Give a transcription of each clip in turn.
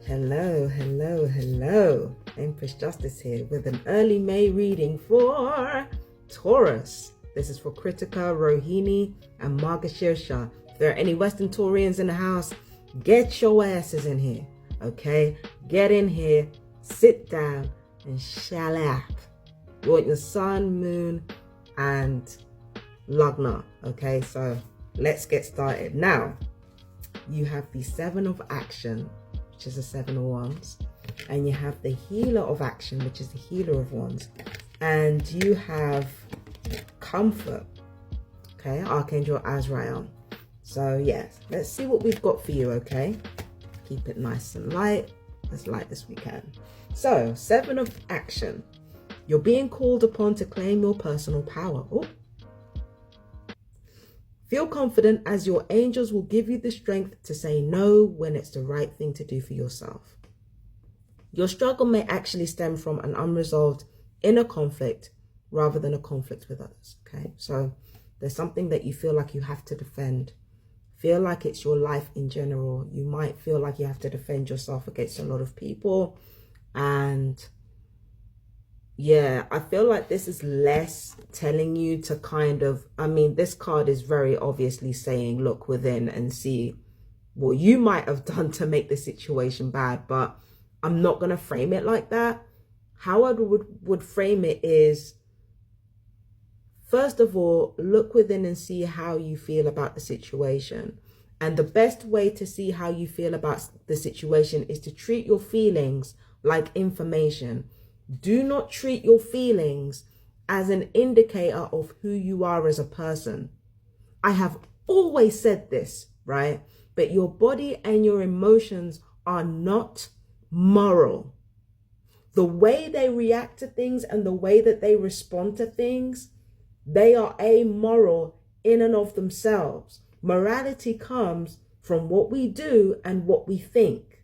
Hello, hello, hello. Empress Justice here with an early May reading for Taurus. This is for Kritika, Rohini, and Margashirsha. If there are any Western Taurians in the house, get your asses in here, okay? Get in here, sit down, and shalap. You want your sun, moon, and lagna, okay? So let's get started. Now, you have the Seven of Action, which is the Seven of Wands, and you have the Healer of Action, which is the Healer of Wands, and you have Comfort, okay, Archangel Azrael. So yes, let's see what we've got for you, okay? Keep it nice and light, as light as we can. So, Seven of Action. You're being called upon to claim your personal power. Oh. Feel confident as your angels will give you the strength to say no when it's the right thing to do for yourself. Your struggle may actually stem from an unresolved inner conflict rather than a conflict with others, okay? So there's something that you feel like you have to defend. Feel like it's your life in general. You might feel like you have to defend yourself against a lot of people. And yeah, I feel like this is less telling you to kind of, I mean, this card is very obviously saying, look within and see what you might have done to make the situation bad, but I'm not going to frame it like that. How I would frame it is, first of all, look within and see how you feel about the situation. And the best way to see how you feel about the situation is to treat your feelings like information. Do not treat your feelings as an indicator of who you are as a person. I have always said this, right? But your body and your emotions are not moral. The way they react to things and the way that they respond to things, they are amoral in and of themselves. Morality comes from what we do and what we think.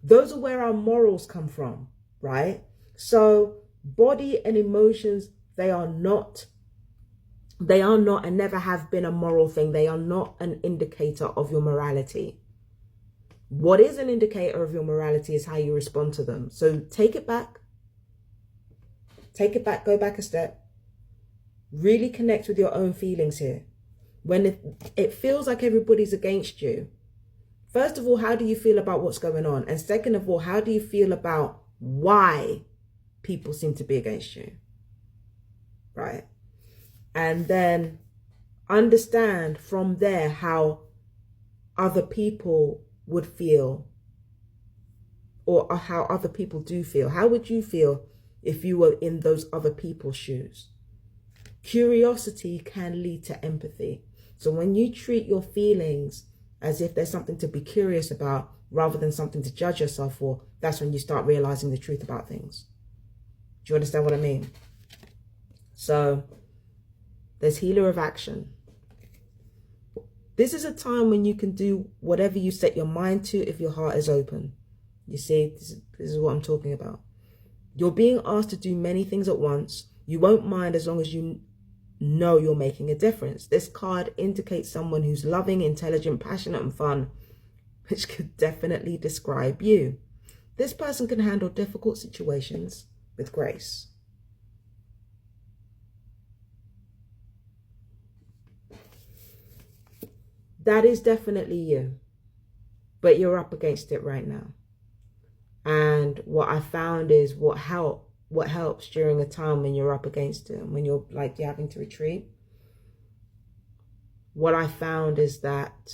Those are where our morals come from, right? So body and emotions, they are not and never have been a moral thing. They are not an indicator of your morality. What is an indicator of your morality is how you respond to them. So take it back, go back a step, really connect with your own feelings here. When it feels like everybody's against you, first of all, how do you feel about what's going on? And second of all, how do you feel about why people seem to be against you, right? And then understand from there how other people would feel, or how other people do feel. How would you feel if you were in those other people's shoes? Curiosity can lead to empathy. So when you treat your feelings as if there's something to be curious about rather than something to judge yourself for, that's when you start realizing the truth about things. Do you understand what I mean? So there's Healer of Action. This is a time when you can do whatever you set your mind to if your heart is open. You see, this is what I'm talking about. You're being asked to do many things at once. You won't mind as long as you know you're making a difference. This card indicates someone who's loving, intelligent, passionate, and fun, which could definitely describe you. This person can handle difficult situations with grace. That is definitely you, but you're up against it right now. And what I found is what helps during a time when you're up against it, when you're having to retreat. What I found is that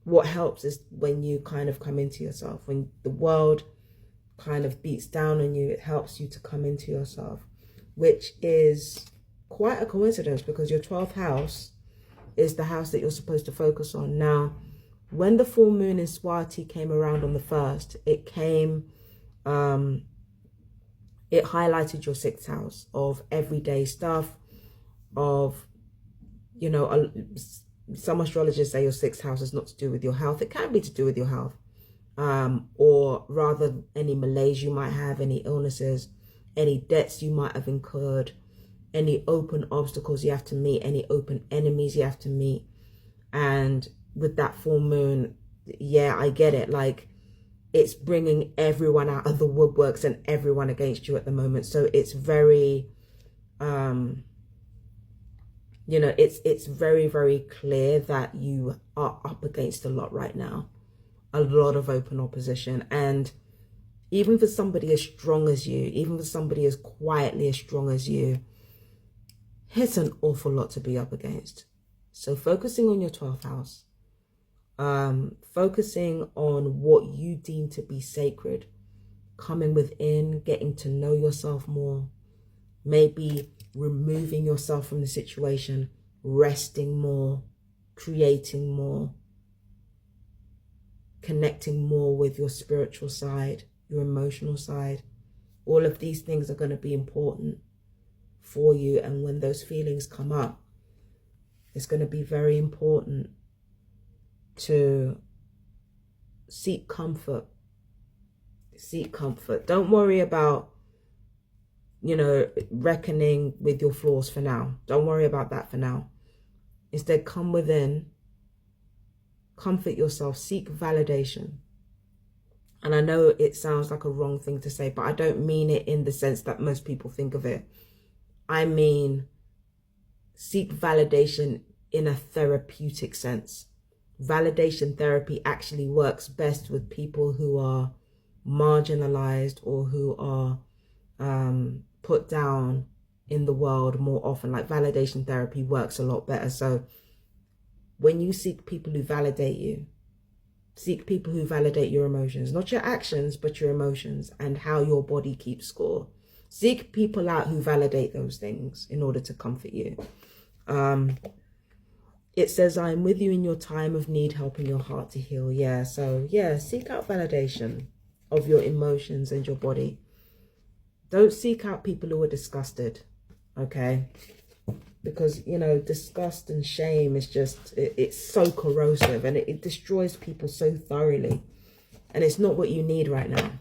what helps is when you kind of come into yourself, when the world kind of beats down on you, it helps you to come into yourself, which is quite a coincidence because your 12th house is the house that you're supposed to focus on. Now, when the full moon in Swati came around on the 1st, it highlighted your 6th house of everyday stuff, of, you know, some astrologers say your 6th house is not to do with your health. It can be to do with your health. Or rather any malaise you might have, any illnesses, any debts you might have incurred, any open obstacles you have to meet, any open enemies you have to meet. And with that full moon, yeah, I get it. Like, it's bringing everyone out of the woodworks and everyone against you at the moment. So it's very, you know, it's very, very clear that you are up against a lot right now. A lot of open opposition. And even for somebody as strong as you, even for somebody as quietly as strong as you, it's an awful lot to be up against. So focusing on your 12th house, focusing on what you deem to be sacred, coming within, getting to know yourself more, maybe removing yourself from the situation, resting more, creating more, connecting more with your spiritual side, your emotional side. All of these things are going to be important for you. And when those feelings come up, it's going to be very important to seek comfort. Seek comfort. Don't worry about, you know, reckoning with your flaws for now. Don't worry about that for now. Instead, come within, comfort yourself, seek validation. And I know it sounds like a wrong thing to say, but I don't mean it in the sense that most people think of it. I mean, seek validation in a therapeutic sense. Validation therapy actually works best with people who are marginalized or who are put down in the world more often. Like, validation therapy works a lot better. So when you seek people who validate you, seek people who validate your emotions, not your actions, but your emotions and how your body keeps score. Seek people out who validate those things in order to comfort you. It says, I am with you in your time of need, helping your heart to heal. Yeah, so yeah, seek out validation of your emotions and your body. Don't seek out people who are disgusted, okay? Because, you know, disgust and shame is just, it's so corrosive, and it destroys people so thoroughly. And it's not what you need right now.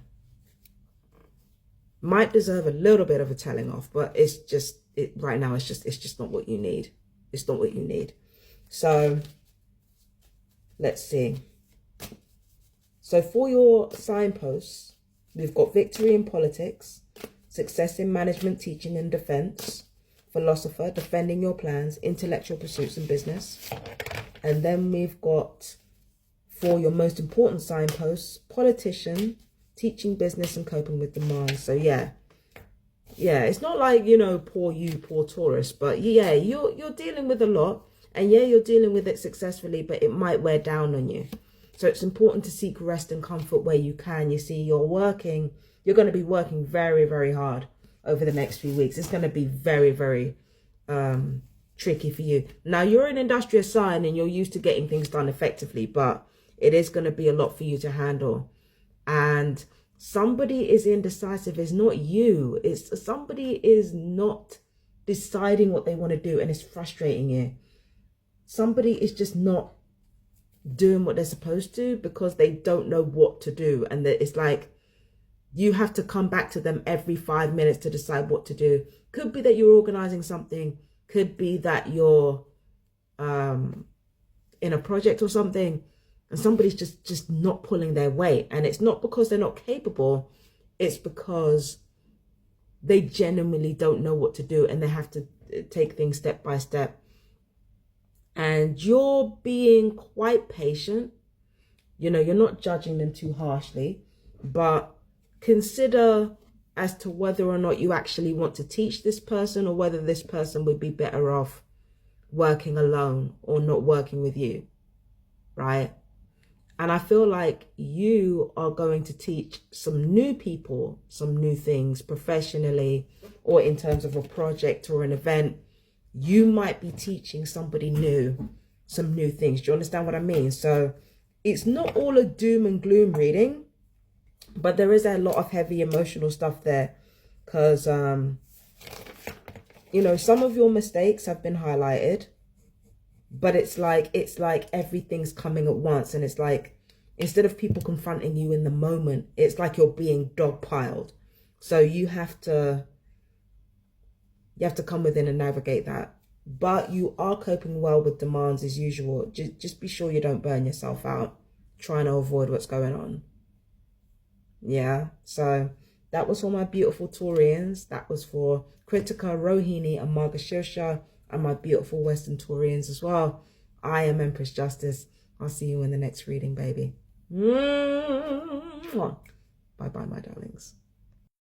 Might deserve a little bit of a telling off, but it's just, right now, it's just not what you need. It's not what you need. So let's see. So for your signposts, we've got victory in politics, success in management, teaching and defense, philosopher, defending your plans, intellectual pursuits and business. And then we've got, for your most important signposts, politician, teaching business and coping with demands. So yeah, it's not like, you know, poor you, poor Taurus, but yeah, you're dealing with a lot, and yeah, you're dealing with it successfully, but it might wear down on you. So it's important to seek rest and comfort where you can. You see, you're going to be working very, very hard over the next few weeks. It's going to be very, very tricky for you. Now, you're an industrious sign and you're used to getting things done effectively, but it is going to be a lot for you to handle. And somebody is indecisive. It's not you. It's somebody is not deciding what they want to do, and it's frustrating you. Somebody is just not doing what they're supposed to because they don't know what to do. And it's like you have to come back to them every 5 minutes to decide what to do. Could be that you're organizing something. Could be that you're in a project or something, and somebody's just not pulling their weight. And it's not because they're not capable. It's because they genuinely don't know what to do, and they have to take things step by step. And you're being quite patient. You know, you're not judging them too harshly, but consider as to whether or not you actually want to teach this person, or whether this person would be better off working alone or not working with you, right? And I feel like you are going to teach some new people some new things professionally, or in terms of a project or an event. You might be teaching somebody new some new things. Do you understand what I mean? So it's not all a doom and gloom reading, but there is a lot of heavy emotional stuff there, because you know, some of your mistakes have been highlighted, but it's like everything's coming at once. And it's like, instead of people confronting you in the moment, it's like you're being dogpiled. So you have to come within and navigate that. But you are coping well with demands as usual. Just be sure you don't burn yourself out trying to avoid what's going on. Yeah, so that was for my beautiful Taurians. That was for Kritika, Rohini, and Margashirsha, and my beautiful Western Taurians as well. I am Empress Justice. I'll see you in the next reading, baby. Bye-bye, my darlings.